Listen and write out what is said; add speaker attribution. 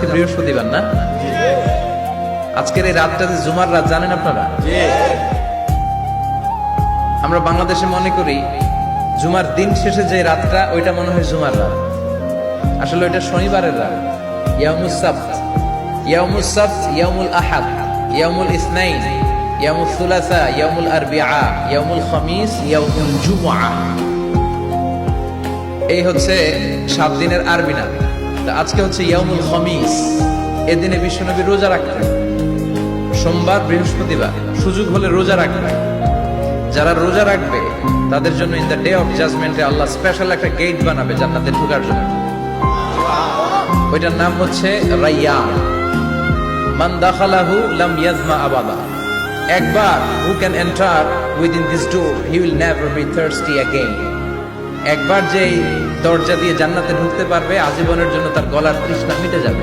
Speaker 1: আজকে বৃহস্পতিবার না? আজকের এই রাতটা যে জুমার রাত জানেন আপনারা? আমরা বাংলাদেশে মনে করি জুমার দিন শেষে যে রাতটা ওইটা মনে হয় জুমার রাত, আসলে ওইটা শনিবারের রাত। ইয়াউমুস সাবত, ইয়াউমুস সাবত, ইয়াউমুল আহাদ, ইয়াউমুল ইসনাইন, ইয়াউমুল সুলাসা, ইয়াউমুল আরবিআ, ইয়াউমুল খামিস, ইয়াউমুল জুমআ। এই হচ্ছে 7 দিনের আরবি নাম। তা আজকে হচ্ছে ইয়াউমুল খামিস। এদিনে বিশ্বনবী রোজা রাখতেন, সোমবার বৃহস্পতিবার সুযোগ হলে রোজা রাখবেন। যারা রোজা রাখবে তাদের জন্য ইন দ্য ডে অফ জাজমেন্টে আল্লাহ স্পেশাল একটা গেট বানাবে জান্নাতে ঢোকার জন্য। ওইটার নাম হচ্ছে রাইয়ান। মান দাখালাহু লাম ইয়াজমা আবাদা। একবার who can enter within this door he will never be thirsty again. একবার যে দরজা দিয়ে জান্নাতে ঢুকতে পারবে আজীবনের জন্য তার গলার তৃষ্ণা মিটে যাবে।